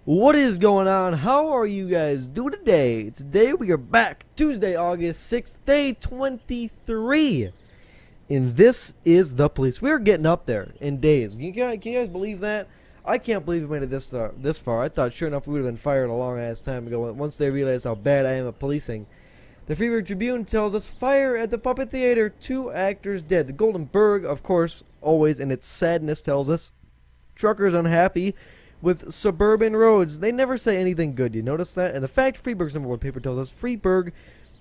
What is going on? How are you guys doing today? Today we are back, Tuesday, August 6th, day 23. And this is the police. We're getting up there in days. Can you guys believe that? I can't believe we made it this far. I thought sure enough we would have been fired a long ass time ago once they realized how bad I am at policing. The Freeburg Tribune tells us fire at the Puppet Theater, 2 actors dead. The Golden Berg, of course, always in its sadness tells us truckers unhappy with suburban roads. They never say anything good. You notice that? And the fact Freeburg's #1 paper tells us Freeburg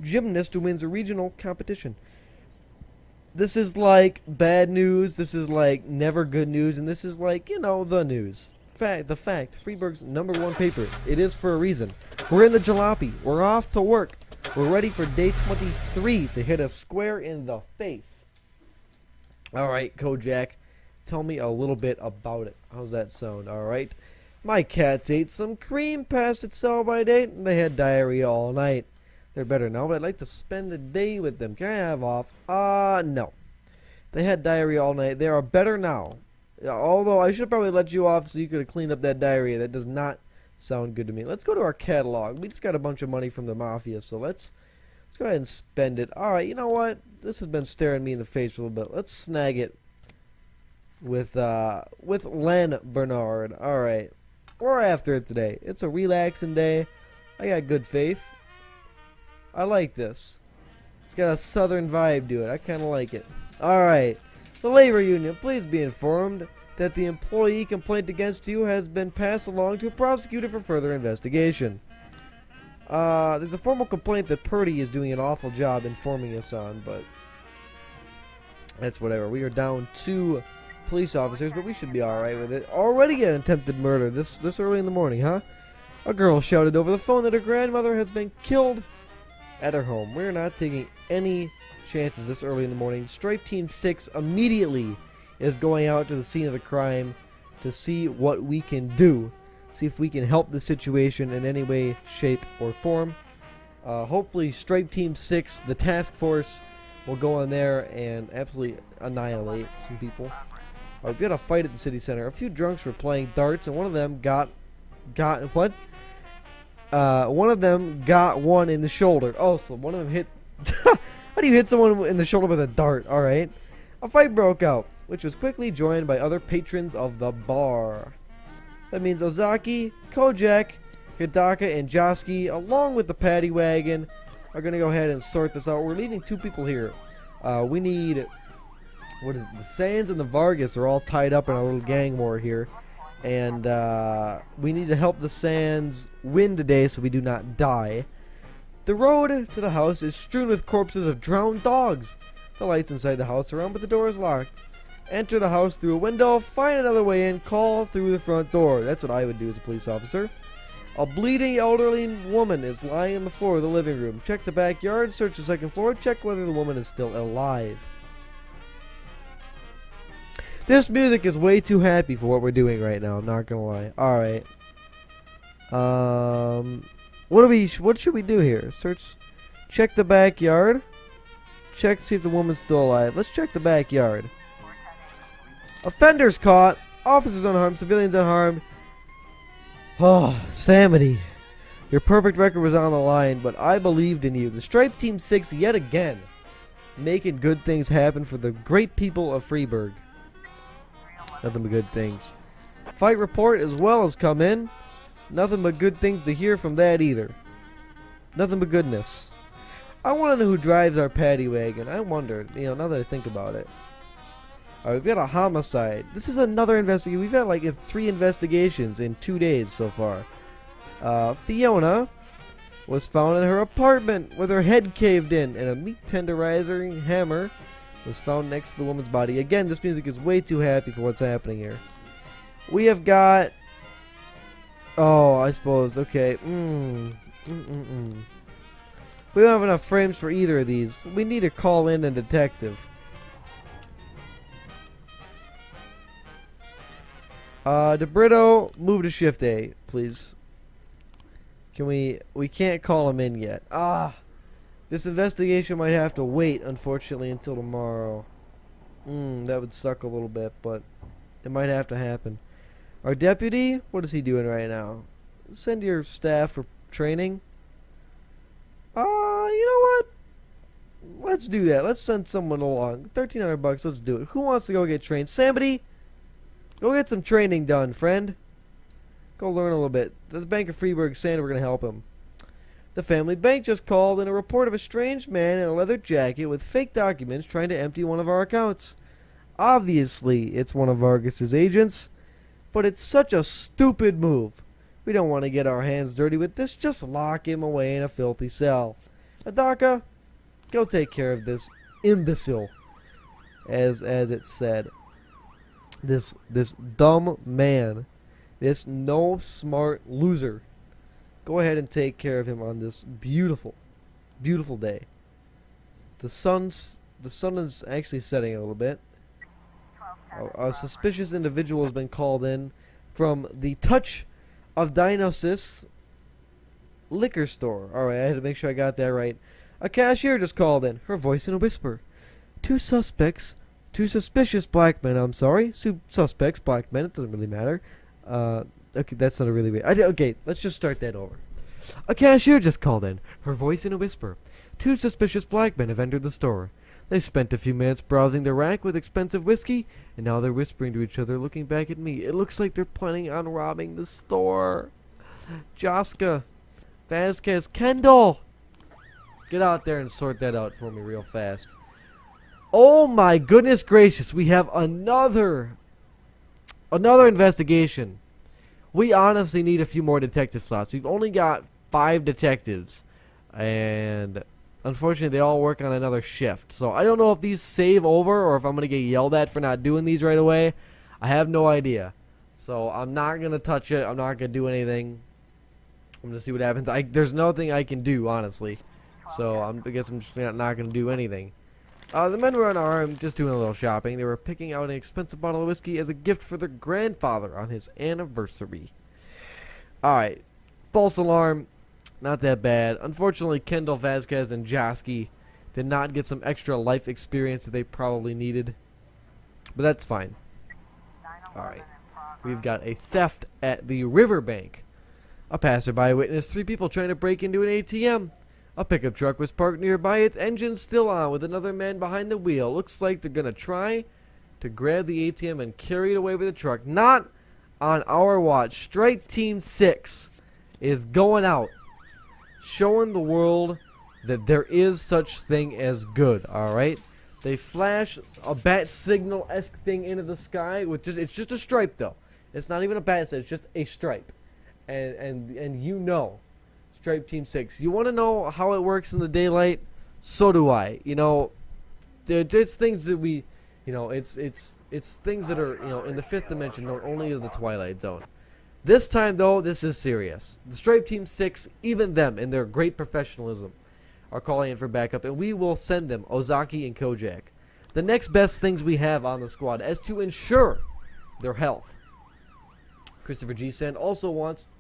gymnast who wins a regional competition. This is like bad news. This is like never good news. And this is like, the news. The fact. Freeburg's #1 paper. It is for a reason. We're in the jalopy. We're off to work. We're ready for day 23 to hit us square in the face. Alright, Kojak. Tell me a little bit about it. How's that sound? Alright. My cats ate some cream past its sell-by date, and they had diarrhea all night. They're better now, but I'd like to spend the day with them. Can I have off? No. They had diarrhea all night. They are better now. Although, I should probably let you off so you could have cleaned up that diarrhea. That does not sound good to me. Let's go to our catalog. We just got a bunch of money from the Mafia, so let's go ahead and spend it. Alright, you know what? This has been staring me in the face for a little bit. Let's snag it with Len Bernard. Alright. We're after it today. It's a relaxing day. I got good faith. I like this. It's got a southern vibe to it. I kind of like it. Alright. The labor union, please be informed that the employee complaint against you has been passed along to a prosecutor for further investigation. There's a formal complaint that Purdy is doing an awful job informing us on, but that's whatever. We are down 2 police officers, but we should be alright with it. Already an attempted murder this early in the morning, huh? A girl shouted over the phone that her grandmother has been killed at her home. We're not taking any chances this early in the morning. Stripe Team 6 immediately is going out to the scene of the crime to see what we can do. See if we can help the situation in any way, shape, or form. Hopefully Stripe Team 6, the task force, will go in there and absolutely annihilate some people. We've got a fight at the city center. A few drunks were playing darts, and one of them got what? One of them got one in the shoulder. Oh, so one of them hit. How do you hit someone in the shoulder with a dart? All right. A fight broke out, which was quickly joined by other patrons of the bar. That means Ozaki, Kojak, Hidaka, and Joski, along with the paddy wagon, are gonna go ahead and sort this out. We're leaving 2 people here. We need. What is it? The Sands and the Vargas are all tied up in a little gang war here. And we need to help the Sands win today so we do not die. The road to the house is strewn with corpses of drowned dogs. The lights inside the house are on, but the door is locked. Enter the house through a window, find another way in, call through the front door. That's what I would do as a police officer. A bleeding elderly woman is lying on the floor of the living room. Check the backyard, search the 2nd floor, check whether the woman is still alive. This music is way too happy for what we're doing right now, I'm not gonna lie. Alright. What should we do here? Check the backyard. Check to see if the woman's still alive. Let's check the backyard. Offenders caught. Officers unharmed, civilians unharmed. Oh, Samity. Your perfect record was on the line, but I believed in you. The Stripe Team 6 yet again, making good things happen for the great people of Freeburg. Nothing but good things. Fight report as well has come in. Nothing but good things to hear from that either. Nothing but goodness. I want to know who drives our paddy wagon. I wonder, now that I think about it. Alright, we've got a homicide. This is another investigation. We've had like 3 investigations in 2 days so far. Fiona was found in her apartment with her head caved in, and a meat tenderizing hammer was found next to the woman's body. Again, this music is way too happy for what's happening here. We have got... Oh, I suppose. Okay. We don't have enough frames for either of these. We need to call in a detective. DeBrito, move to shift A, please. Can we can't call him in yet. This investigation might have to wait, unfortunately, until tomorrow. That would suck a little bit, but it might have to happen. Our deputy, what is he doing right now? send your staff for training? You know what? Let's do that. Let's send someone along. $1,300. Let's do it. Who wants to go get trained? Somebody, go get some training done, friend. Go learn a little bit. The Bank of Freeburg saying we're gonna help him. The family bank just called in a report of a strange man in a leather jacket with fake documents trying to empty one of our accounts. Obviously, it's one of Vargas's agents, but it's such a stupid move. We don't want to get our hands dirty with this. Just lock him away in a filthy cell. Adaka, go take care of this imbecile, as it said. This dumb man, this no smart loser. Go ahead and take care of him on this beautiful, beautiful day. The sun is actually setting a little bit. A suspicious individual has been called in from the Touch of Dionysus liquor store. Alright, I had to make sure I got that right. A cashier just called in, her voice in a whisper. Two suspicious black men, suspects, black men, it doesn't really matter. Okay, that's not a really weird. Okay, let's just start that over. A cashier just called in, her voice in a whisper. Two suspicious black men have entered the store. They spent a few minutes browsing the rack with expensive whiskey, and now they're whispering to each other, looking back at me. It looks like they're planning on robbing the store. Jaska, Vasquez, Kendall! Get out there and sort that out for me real fast. Oh my goodness gracious, we have another investigation. We honestly need a few more detective slots. We've only got 5 detectives, and unfortunately they all work on another shift. So I don't know if these save over or if I'm going to get yelled at for not doing these right away. I have no idea. So I'm not going to touch it. I'm not going to do anything. I'm going to see what happens. There's nothing I can do, honestly. So I guess I'm just not going to do anything. The men were unarmed, just doing a little shopping. They were picking out an expensive bottle of whiskey as a gift for their grandfather on his anniversary. Alright, false alarm, not that bad. Unfortunately, Kendall, Vasquez, and Josky did not get some extra life experience that they probably needed. But that's fine. Alright, we've got a theft at the riverbank. A passerby witnessed 3 people trying to break into an ATM. A pickup truck was parked nearby, its engine still on, with another man behind the wheel. Looks like they're gonna try to grab the ATM and carry it away with the truck. Not on our watch. Stripe Team 6 is going out, showing the world that there is such thing as good, alright? They flash a bat signal-esque thing into the sky with it's just a stripe though. It's not even a bat, it's just a stripe. And you know, Stripe Team 6. You want to know how it works in the daylight? So do I. You know, there's things that we, you know, it's things that are, you know, in the 5th dimension known only as the Twilight Zone. This time though, this is serious. The Stripe Team 6, even them in their great professionalism, are calling in for backup, and we will send them Ozaki and Kojak. The next best things we have on the squad as to ensure their health. Christopher G. Sand also wants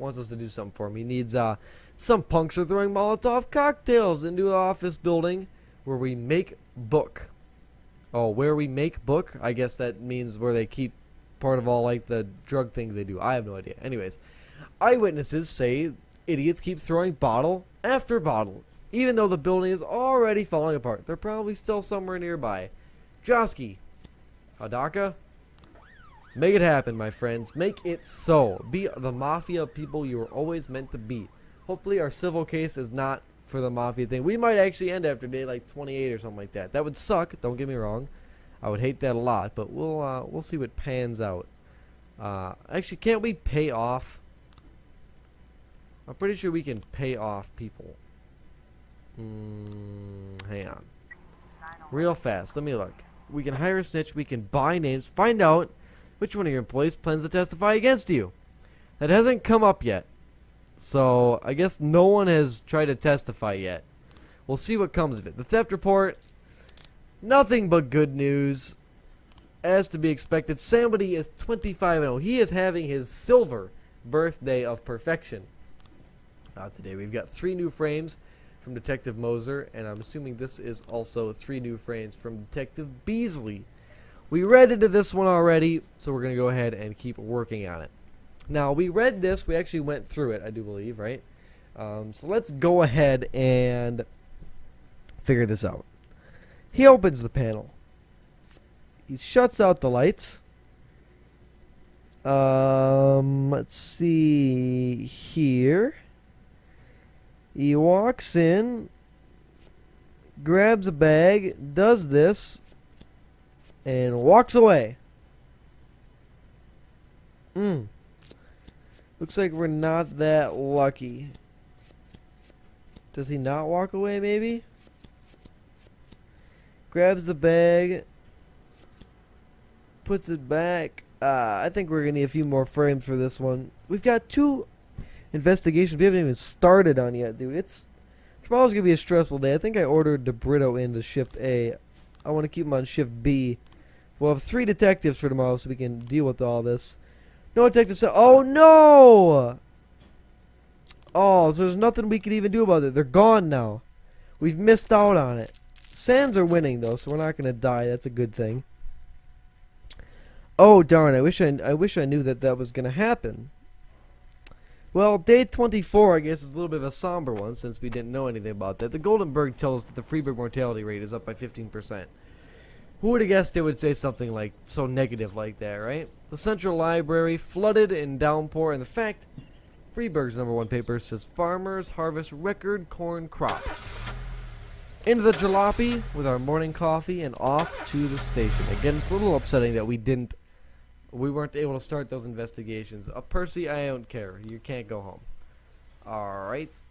us to do something for him. He needs some punks are throwing Molotov cocktails into the office building where we make book. Oh, where we make book? I guess that means where they keep part of all like the drug things they do. I have no idea. Anyways, eyewitnesses say idiots keep throwing bottle after bottle, even though the building is already falling apart. They're probably still somewhere nearby. Josky, Hadaka, make it happen, my friends. Make it so. Be the mafia people you were always meant to be. Hopefully our civil case is not for the mafia thing. We might actually end after day like 28 or something like that. That would suck, don't get me wrong. I would hate that a lot, but we'll see what pans out. Actually, can't we pay off? I'm pretty sure we can pay off people. Hang on. Real fast, let me look. We can hire a snitch, we can buy names, find out which one of your employees plans to testify against you. That hasn't come up yet. So, I guess no one has tried to testify yet. We'll see what comes of it. The theft report, nothing but good news. As to be expected, somebody is 25-0. He is having his silver birthday of perfection. Today we've got 3 new frames from Detective Moser, and I'm assuming this is also 3 new frames from Detective Beasley. We read into this one already, so we're going to go ahead and keep working on it. Now, we read this. We actually went through it, I do believe, right? So let's go ahead and figure this out. He opens the panel. He shuts out the lights. Let's see here. He walks in, grabs a bag, does this, and walks away. Looks like we're not that lucky. Does he not walk away, maybe? Grabs the bag, puts it back. I think we're going to need a few more frames for this one. We've got 2 investigations we haven't even started on yet, dude. Tomorrow's going to be a stressful day. I think I ordered DeBrito into Shift A. I want to keep him on Shift B. We'll have 3 detectives for tomorrow so we can deal with all this. No detective said, oh no! Oh, so there's nothing we can even do about it. They're gone now. We've missed out on it. Sands are winning though, so we're not going to die. That's a good thing. Oh darn! I wish I knew that was going to happen. Well, day 24, I guess, is a little bit of a somber one since we didn't know anything about that. The Goldenberg tells us that the Freeburg mortality rate is up by 15%. Who would have guessed they would say something like so negative like that, right? The Central Library flooded in downpour, and the fact, Freeburg's #1 paper says farmers harvest record corn crop. Into the jalopy with our morning coffee and off to the station. Again, it's a little upsetting that we weren't able to start those investigations. Percy, I don't care. You can't go home. Alright.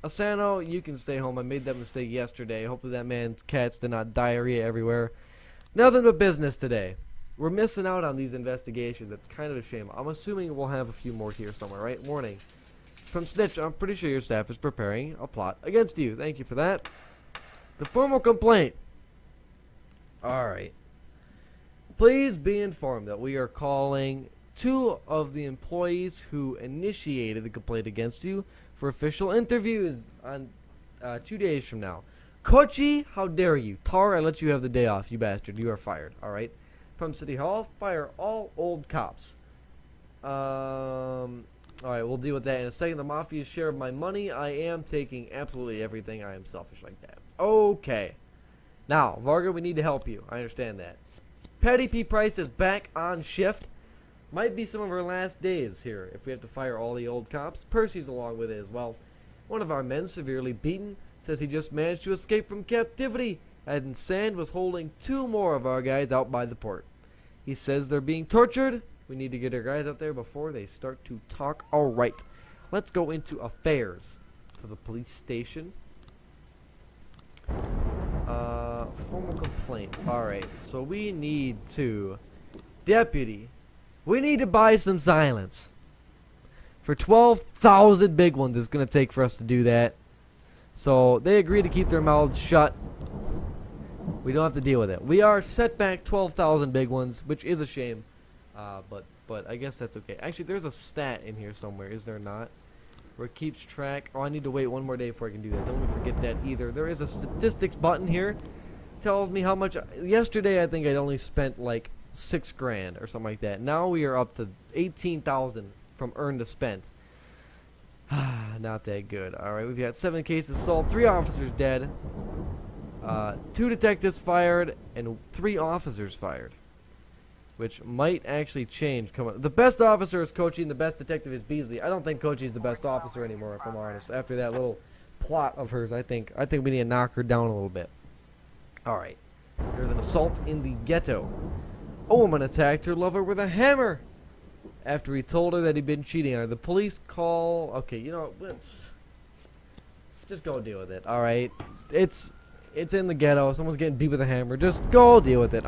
Asano, you can stay home. I made that mistake yesterday. Hopefully that man's cats did not diarrhea everywhere. Nothing but business today. We're missing out on these investigations. That's kind of a shame. I'm assuming we'll have a few more here somewhere, right? Warning. From Snitch, I'm pretty sure your staff is preparing a plot against you. Thank you for that. The formal complaint. Alright. Please be informed that we are calling 2 of the employees who initiated the complaint against you for official interviews on 2 days from now. Kochi, how dare you? Tar, I let you have the day off, you bastard. You are fired, alright? From City Hall, fire all old cops. Alright, we'll deal with that in a second. The Mafia's share of my money. I am taking absolutely everything. I am selfish like that. Okay. Now, Varga, we need to help you. I understand that. Patty P. Price is back on shift. Might be some of her last days here if we have to fire all the old cops. Percy's along with it as well. One of our men, severely beaten, says he just managed to escape from captivity, and Sand was holding 2 more of our guys out by the port. He says they're being tortured. We need to get our guys out there before they start to talk. Alright, let's go into affairs for the police station. Formal complaint. Alright, so we need to... Deputy, we need to buy some silence. For 12,000 big ones it's going to take for us to do that. So they agree to keep their mouths shut. We don't have to deal with it. We are set back 12,000 big ones, which is a shame. But I guess that's okay. Actually, there's a stat in here somewhere, is there not? Where it keeps track. Oh, I need to wait 1 more day before I can do that. Don't let me forget that either. There is a statistics button here. Tells me how much. Yesterday, I think I'd only spent like 6 grand or something like that. Now we are up to 18,000 from earned to spent. Not that good. Alright, we've got 7 cases solved, 3 officers dead, 2 detectives fired, and 3 officers fired. Which might actually change. The best officer is Kochi and the best detective is Beasley. I don't think Kochi's the best officer anymore, if I'm honest. After that little plot of hers, I think we need to knock her down a little bit. Alright. There's an assault in the ghetto. A woman attacked her lover with a hammer after he told her that he'd been cheating on her. The police call... Okay, you know... Just go deal with it, alright? It's in the ghetto. Someone's getting beat with a hammer. Just go deal with it.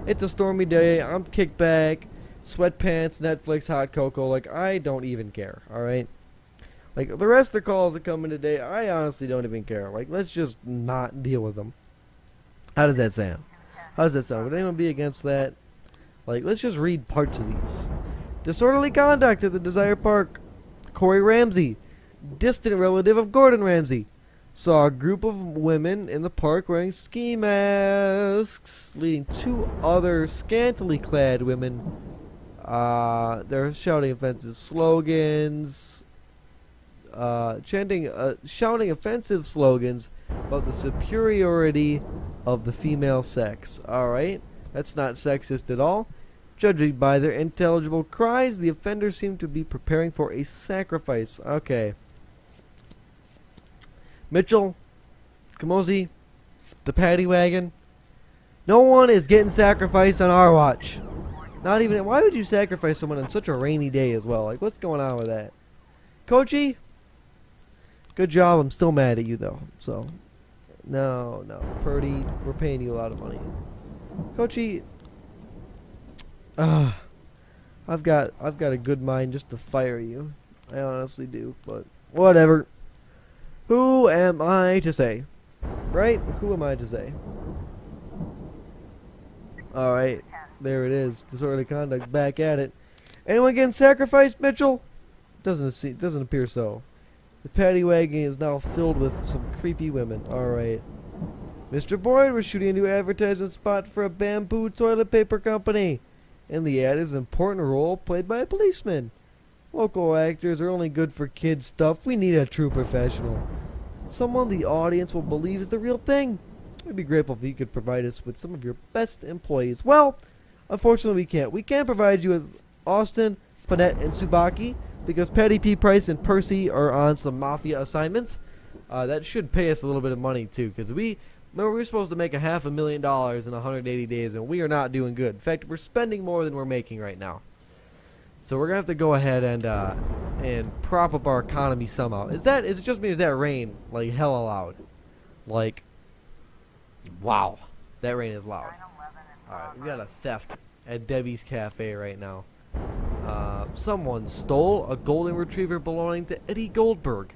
It's a stormy day. I'm kicked back. Sweatpants, Netflix, hot cocoa. Like, I don't even care, alright? Like, the rest of the calls that come in today, I honestly don't even care. Like, let's just not deal with them. How does that sound? How does that sound? Would anyone be against that? Like, let's just read parts of these. Disorderly conduct at the Desire Park. Corey Ramsey, distant relative of Gordon Ramsay, saw a group of women in the park wearing ski masks, leading 2 other scantily clad women They're shouting offensive slogans, shouting offensive slogans about the superiority of the female sex. Alright, that's not sexist at all. Judging by their intelligible cries, the offenders seem to be preparing for a sacrifice. Okay. Mitchell, Kamosi, the paddy wagon. No one is getting sacrificed on our watch. Not even. Why would you sacrifice someone on such a rainy day as well? Like, what's going on with that? Kochi, good job. I'm still mad at you though. So, no. Purdy, we're paying you a lot of money. Kochi, I've got a good mind just to fire you. I honestly do, but whatever. Who am I to say? Right? Who am I to say? Alright, there it is. Disorderly conduct, back at it. Anyone getting sacrificed, Mitchell? Doesn't appear so. The paddy wagon is now filled with some creepy women. Alright. Mr. Boyd, we're shooting a new advertisement spot for a bamboo toilet paper company. In the ad is an important role played by a policeman. Local actors are only good for kids stuff. We need a true professional. Someone the audience will believe is the real thing. We'd be grateful if you could provide us with some of your best employees. Well, unfortunately we can't. We can't provide you with Austin, Panette, and Tsubaki because Patty P. Price and Percy are on some mafia assignments. That should pay us a little bit of money too, because we were supposed to make $500,000 in 180 days, and we are not doing good. In fact, we're spending more than we're making right now. So we're gonna have to go ahead and prop up our economy somehow. Is it just me? Or is that rain like hella loud? Like, wow, that rain is loud. All right, we got a theft at Debbie's Cafe right now. Someone stole a golden retriever belonging to Eddie Goldberg,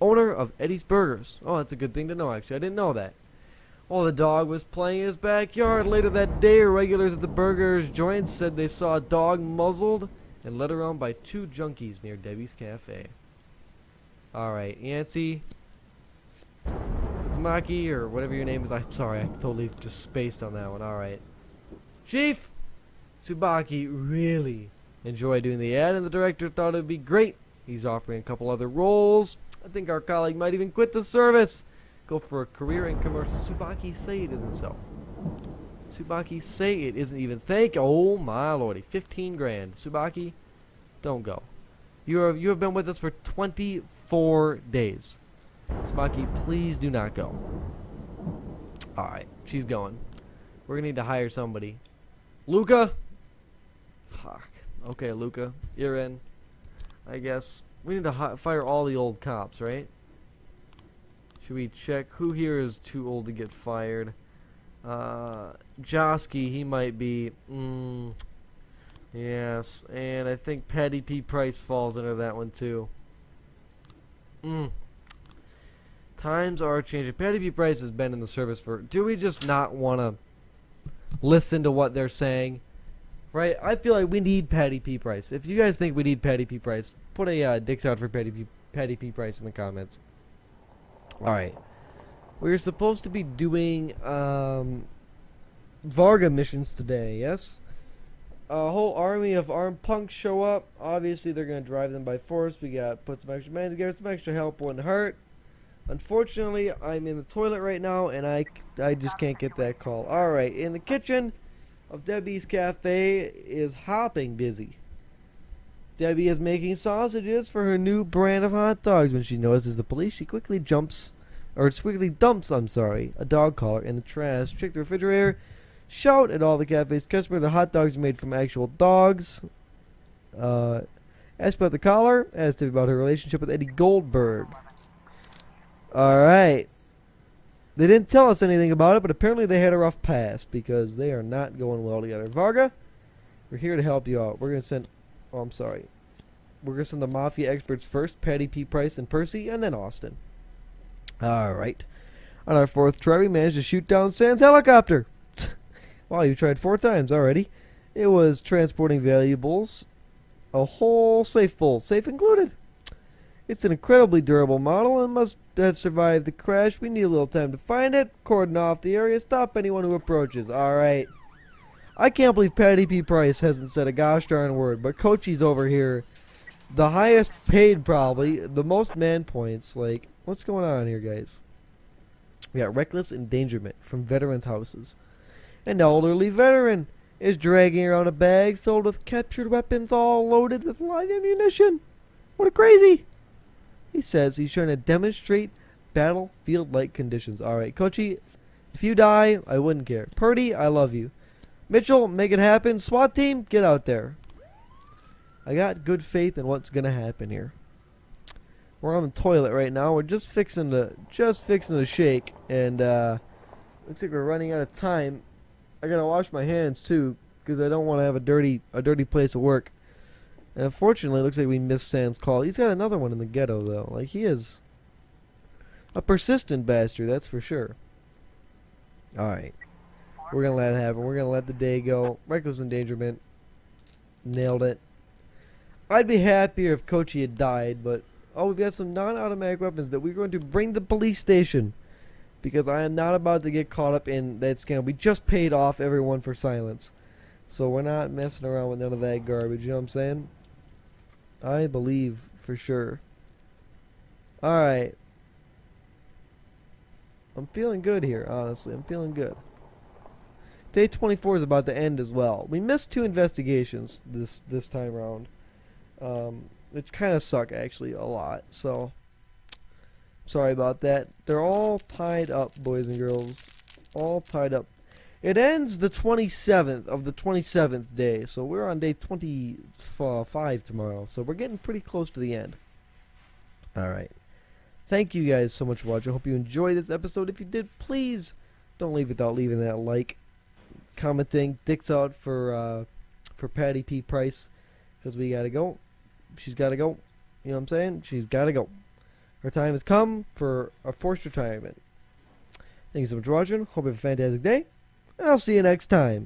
owner of Eddie's Burgers. Oh, that's a good thing to know. Actually, I didn't know that. While the dog was playing in his backyard later that day, regulars at the burgers joint said they saw a dog muzzled and led around by two junkies near Debbie's Cafe. Alright, Yancy, Kazumaki, or whatever your name is. I'm sorry, I totally just spaced on that one. Alright. Chief Tsubaki really enjoyed doing the ad, and the director thought it would be great. He's offering a couple other roles. I think our colleague might even quit the service. Go for a career in commercial. Tsubaki, say it isn't so. Tsubaki, say it isn't even. Oh my lordy, 15 grand. Tsubaki, don't go. You have been with us for 24 days. Tsubaki, please do not go. All right, she's going. We're gonna need to hire somebody. Luca. Fuck. Okay, Luca, you're in. I guess we need to fire all the old cops, right? Should we check who here is too old to get fired? Josky, he might be. Yes, and I think Patty P. Price falls under that one too. Times are changing. Patty P. Price has been in the service for. Do we just not want to listen to what they're saying? Right? I feel like we need Patty P. Price. If you guys think we need Patty P. Price, put a dicks out for Patty P. Price in the comments. Alright. We're supposed to be doing Varga missions today, yes? A whole army of armed punks show up. Obviously, they're going to drive them by force. We got to put some extra men together. Some extra help wouldn't hurt. Unfortunately, I'm in the toilet right now, and I just can't get that call. Alright, in the kitchen of Debbie's Cafe is hopping busy. Debbie is making sausages for her new brand of hot dogs. When she notices the police, she quickly dumps a dog collar in the trash. Check the refrigerator. Shout at all the cafe's customers the hot dogs are made from actual dogs. Ask about the collar. Ask Debbie about her relationship with Eddie Goldberg. Alright. They didn't tell us anything about it, but apparently they had a rough past because they are not going well together. Varga, we're here to help you out. We're going to send... Oh, I'm sorry. We're going to send the Mafia experts first, Patty P. Price and Percy, and then Austin. Alright. On our fourth try, we managed to shoot down Sam's helicopter. Wow, you tried 4 times already. It was transporting valuables. A whole safe full, safe included. It's an incredibly durable model and must have survived the crash. We need a little time to find it, cordon off the area, stop anyone who approaches. Alright. I can't believe Patty P. Price hasn't said a gosh darn word, but Coachy's over here. The highest paid, probably. The most man points. Like, what's going on here, guys? We got reckless endangerment from veterans' houses. An elderly veteran is dragging around a bag filled with captured weapons all loaded with live ammunition. What a crazy! He says he's trying to demonstrate battlefield-like conditions. Alright, Coachy, if you die, I wouldn't care. Purdy, I love you. Mitchell, make it happen. SWAT team, get out there. I got good faith in what's gonna happen here. We're on the toilet right now. We're just fixing to shake, and looks like we're running out of time. I gotta wash my hands too, because I don't want to have a dirty place of work. And unfortunately, it looks like we missed Sans call. He's got another one in the ghetto though. Like, he is a persistent bastard, that's for sure. All right, we're gonna let it happen. We're gonna let the day go. Reckless endangerment, nailed it. I'd be happier if Coachy had died, but oh, we've got some non-automatic weapons that we're going to bring to the police station, because I am not about to get caught up in that scandal. We just paid off everyone for silence, so we're not messing around with none of that garbage. You know what I'm saying? I believe for sure. Alright. I'm feeling good here, honestly. I'm feeling good. Day 24 is about to end as well. We missed 2 investigations this time around. Which kind of suck, actually, a lot. So, sorry about that. They're all tied up, boys and girls. All tied up. It ends the 27th of the 27th day. So, we're on day 25 tomorrow. So, we're getting pretty close to the end. Alright. Thank you guys so much for watching. I hope you enjoyed this episode. If you did, please don't leave without leaving that like, commenting, dicks out for Patty P. Price, because we gotta go. She's gotta go. You know what I'm saying? She's gotta go. Her time has come for a forced retirement. Thank you so much for watching. Hope you have a fantastic day, and I'll see you next time.